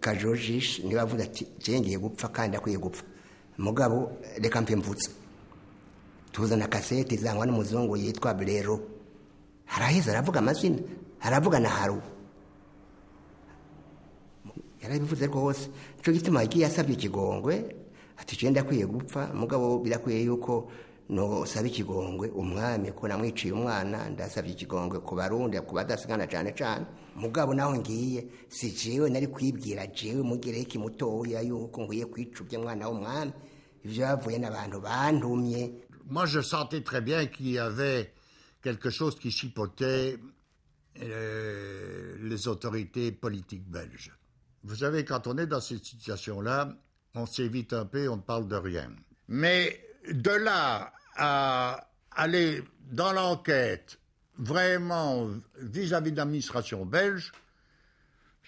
kajojishe niba avuga ati je ngiye gupfa kandi akwiye gupfa mugabo reka mpe mvutse tuzana kasete zangwa n'umuzungu yitwa Brero haraheza aravuga amazina aravuga na haru yarabivuze rwose cyo gituma yagiye asabye ikigongwe ati je ndakwiye gupfa mugabo birakwiye yuko no sabe ikigongwe umwami ko namwiciye umwana ndasabye ikigongwe ku barundi ku badasigana cyane cyane mugabo naho ngiye si jewe nari kwibwira jewe mugereki mutoya yuko nguye kwicubye mwana w'umwami ivyo yavuye n'abantu bantumye. Moi je sentais très bien qu'il y avait quelque chose qui chipotait les autorités politiques belges. Vous savez, quand on est dans cette situation-là, on s'évite un peu, on ne parle de rien. Mais de là à aller dans l'enquête vraiment vis-à-vis de l'administration belge,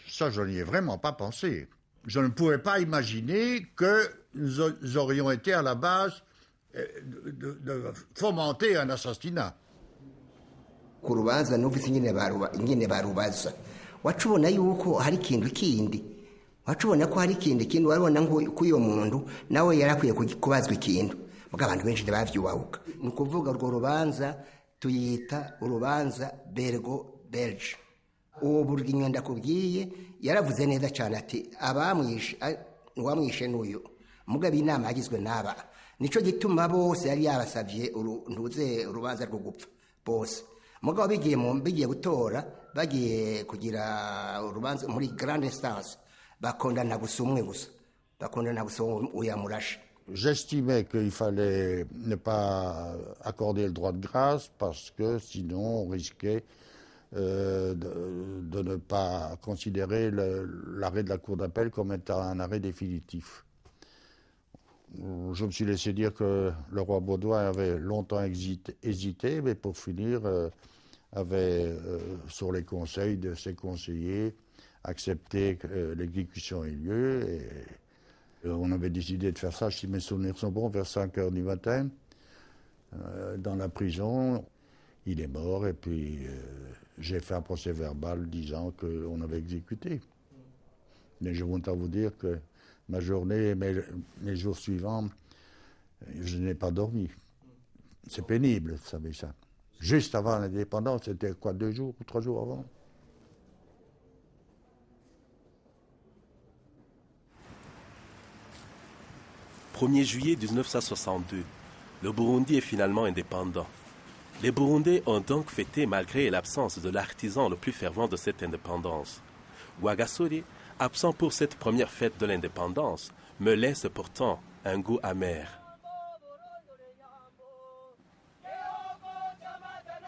ça je n'y ai vraiment pas pensé. Je ne pouvais pas imaginer que nous aurions été à la base de fomenter un assassinat. Ku rubanza n'ufise ingene barubaza wacubona yuko hari kintu kindi wacubona ko hari kindi warabona ngo kuyo muntu nawe yarakwiye kubazwa ikintu muga abantu benshi bavyubahuka ni kuvuga urwo rubanza tuyita urubanza Bergo Belge. Uwo buryo nyanda kubwiye yaravuze neza cyane ati abamwishe wamwishe n'uyu muga binama yagizwe n'aba nico gituma bose yari yabasavye ntuze urubanza rwo gupfa bose mugabo bigiye gutora bagiye kugira urubanza muri grande instance bakondana gusa umwe gusa bakondana gusa uyamurashe. J'estimais qu'il fallait ne pas accorder le droit de grâce parce que sinon on risquait de ne pas considérer l'arrêt de la Cour d'appel comme étant un arrêt définitif. Je me suis laissé dire que le roi Baudouin avait longtemps hésité, mais pour finir, avait, sur les conseils de ses conseillers, accepté que l'exécution ait lieu. Et on avait décidé de faire ça, si mes souvenirs sont bons, vers 5 heures du matin, dans la prison. Il est mort et puis j'ai fait un procès verbal disant qu'on avait exécuté. Mais je voudrais vous dire que ma journée et mes jours suivants, je n'ai pas dormi. C'est pénible, vous savez ça. Juste avant l'indépendance, c'était quoi, 2 jours ou 3 jours avant? « 1er juillet 1962, le Burundi est finalement indépendant. Les Burundais ont donc fêté malgré l'absence de l'artisan le plus fervent de cette indépendance. Rwagasore, absent pour cette première fête de l'indépendance, me laisse pourtant un goût amer.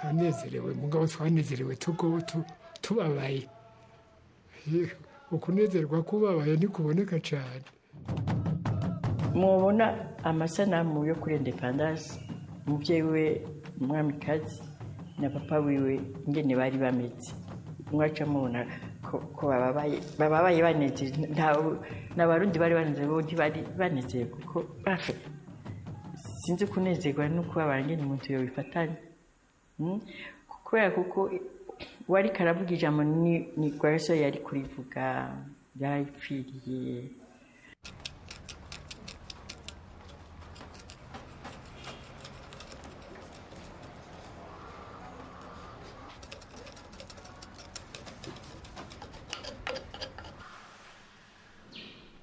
Anezerewe mugabo twanezerewe tubabaye ukunezerwa kubabaye nikuboneka cyane. Mubona amasanamu yo kuri independence umubyeyi we umwamikazi na papa wiwe ingene bari bameze mwaca mubona ko bababaye banezerewe n'abarundi bari banezerewe bondi bari banezerewe kuko sinzi kunezerwa nuko abangene umuntu yobifatanya kubera kuko wari karavuga ijambo ni Rwagasore yari kurivuga yarayipfiriye.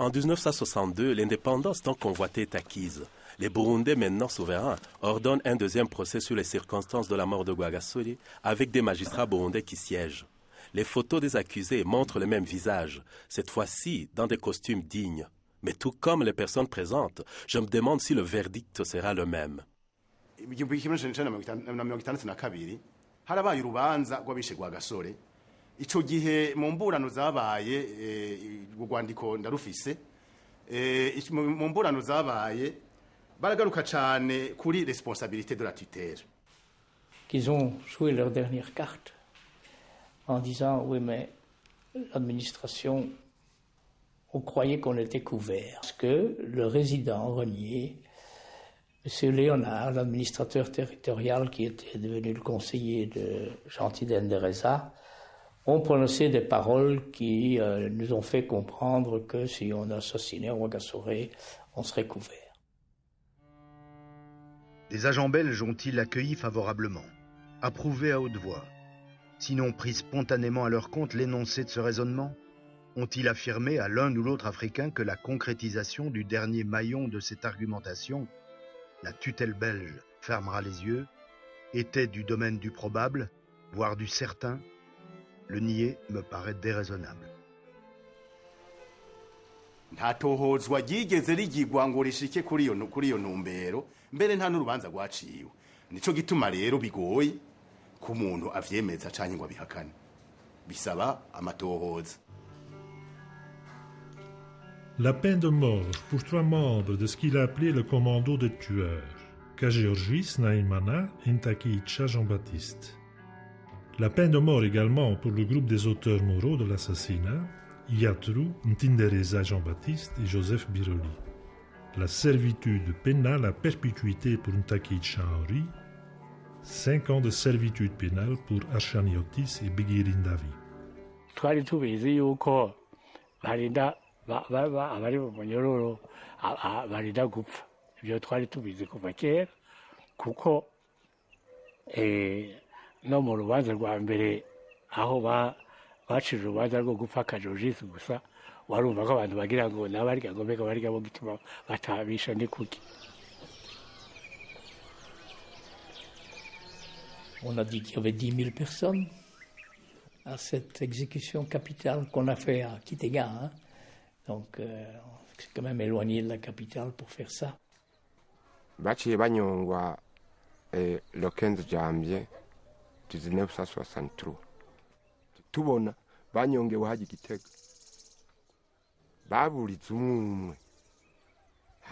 En 1962, l'indépendance tant convoitée est acquise. Les Burundais, maintenant souverains, ordonnent un deuxième procès sur les circonstances de la mort de Rwagasore avec des magistrats burundais qui siègent. Les photos des accusés montrent le même visage, cette fois-ci dans des costumes dignes. Mais tout comme les personnes présentes, je me demande si le verdict sera le même. Ico gihe mu mburano zabaye urwandiko ndarufise mu mburano zabaye baragaruka cyane kuri responsabilité de la tutelle. Qu'ils ont joué leur dernière carte en disant oui mais l'administration on croyait qu'on était couvert parce que le résident renié M. Léonard, l'administrateur territorial qui était devenu le conseiller de Gentil d'Endereza, ont prononcé des paroles qui nous ont fait comprendre que si on assassinait Rwagasore, on serait couvert. Les agents belges ont-ils accueilli favorablement, approuvé à haute voix, sinon pris spontanément à leur compte l'énoncé de ce raisonnement? Ont-ils affirmé à l'un ou l'autre Africain que la concrétisation du dernier maillon de cette argumentation, la tutelle belge fermera les yeux, était du domaine du probable, voire du certain? Le nier me paraît déraisonnable. nta tohozwa ryigeze rigirwa ngo rishike kuri iyo ntumbero, mbere nta n'urubanza rwaciwe. Nico gituma rero bigoye ku muntu avyemeza canke ngo abihakane, bisaba amatohoza. La peine de mort pour 3 membres de ce qu'il a appelé le commando de tueurs, Kageorgis Naimana et Ntakicha Jean-Baptiste. La peine de mort également pour le groupe des auteurs moraux de l'assassinat, Yatru, Ntindereza Jean-Baptiste et Joseph Biroli. La servitude pénale à perpétuité pour Ntakicha Henri, 5 ans de servitude pénale pour Archaniotis et Bigirin Davi. twari tubizi yuko barinda abari mu munyororo barinda gupfa. Ibyo twari tubizi kuva kera, kuko no mu rubanza rwa mbere aho bacira urubanza rwo gupfa Kageorgis gusa, warumva ko abantu bagira ngo n'abarya ngo mbega barya bo gituma batabisha ni kuki. On a dit qu'il y avait 10 000 personnes à cette exécution capitale qu'on a fait à Kitega. Hein. Donc, c'est quand même éloigné de la capitale pour faire ça. Baciye banyongwa le 15 janvier 1963. Tubona banyongewe haji Gitega. Baburiza umwe.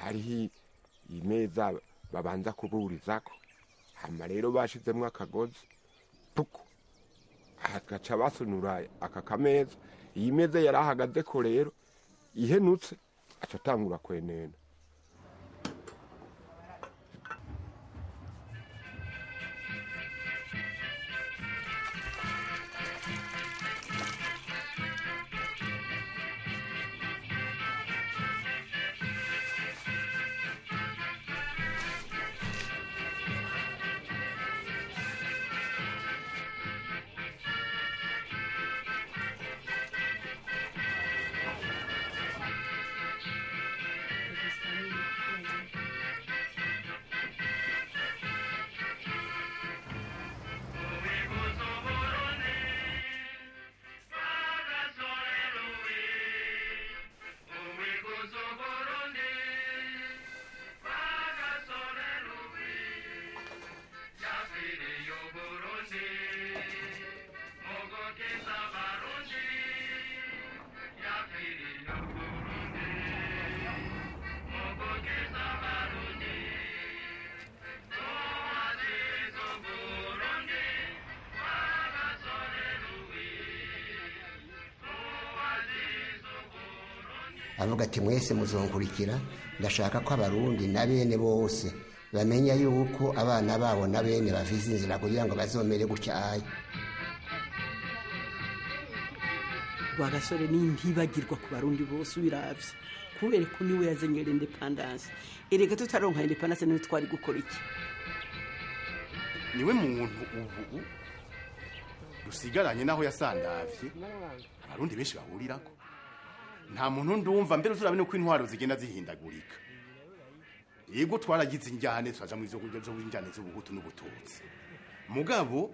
Hariho imeza babanza kuburizako. Hama rero bashizemwo akagozi. Puku. Agaca basunura aka kameza. Iyi meza yarahagazeko rero ihenutse aca atangura kwenena. avuga ati mwese muzonkurikira, ndashaka ko abarundi na bene bose bamenya yuko abana babo na bene bafise inzira kugira ngo bazomere gutya. Rwagasore ni ntibagirwa ku barundi bose ubiravye, kubera ko niwe yazenyera independence. Erega tutaronka independence niwe twari gukora iki? Niwe muntu ubu rusigaranye naho yasandavye abarundi benshi bahurirako. Nta muntu ndumva mbere turabe no kwintwaro zigenda zihindagurika. Yego twaragize injyane twaja mu izo kujya zo injyane z'ubuhutu n'ubututsi. Mugabo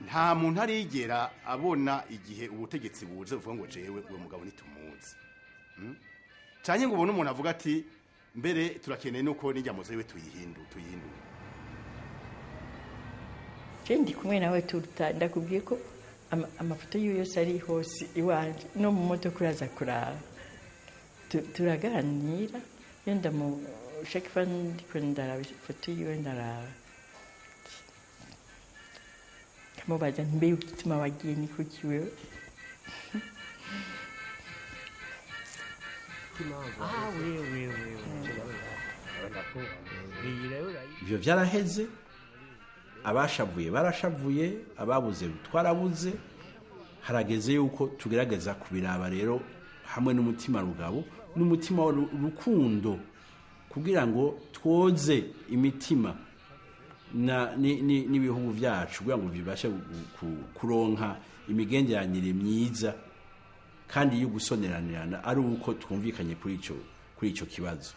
nta muntu arigera abona igihe ubutegetsi buje uvuga ngo jewe uwo mugabo nitumuzi. Cyane ngo ubone umuntu avuga ati mbere turakeneye nuko n'injyamo zewe tuyihindura. Ndi kumwe nawe ndakubwiye ko amafoto yiwe yose ari hose iwanje no mu modoka uraza kuraba turaganira yenda mu chaque fois ndiko ndaraba ifoto yiwe ndaraba kamubaza mbe ukituma wagiye ni kuki wewe Ivyo vyaraheze, abashavuye barashavuye, ababuze twarabuze, harageze yuko tugerageza kubiraba rero hamwe n'umutima rugabo n'umutima w'urukundo kugira ngo twoze imitima n'ibihugu byacu kugira ngo bibashe kuronka imigenderanire myiza kandi yo gusoneranirana ari uko twumvikanye kuri ico kibazo.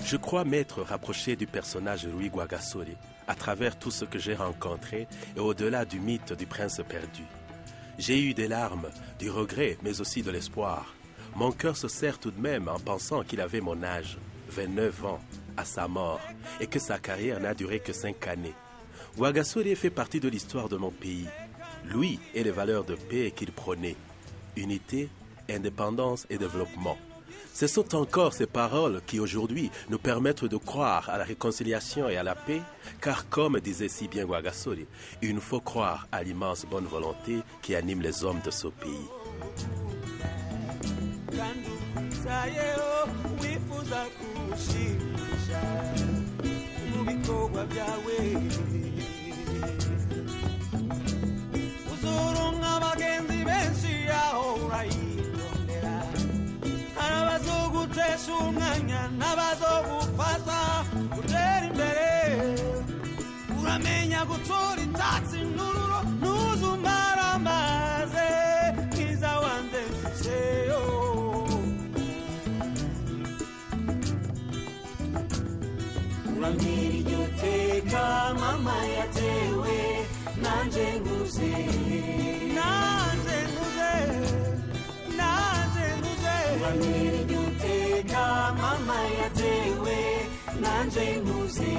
Je crois m'être rapproché du personnage Louis Rwagasore à travers tout ce que j'ai rencontré et au-delà du mythe du prince perdu. J'ai eu des larmes, du regret, mais aussi de l'espoir. Mon cœur se serre tout de même en pensant qu'il avait mon âge, 29 ans, à sa mort, et que sa carrière n'a duré que 5 années. Rwagasore fait partie de l'histoire de mon pays. Louis et les valeurs de paix qu'il prônait. Unité, indépendance et développement. Ce sont encore ces paroles qui aujourd'hui nous permettent de croire à la réconciliation et à la paix, car comme disait si bien Rwagasore, il nous faut croire à l'immense bonne volonté qui anime les hommes de ce pays. umwanya n'abazogufasha gutera imbere uramenya gutora itatsi n'ururo ntuzumara amaze mwiza wanjye mfisheyo uramira iryo teka mama yatewe nanje nguze uramira iryo teka mama yatewe nanje nguze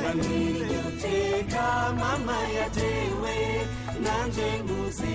uramira iryo teka mama yatewe nanje nguze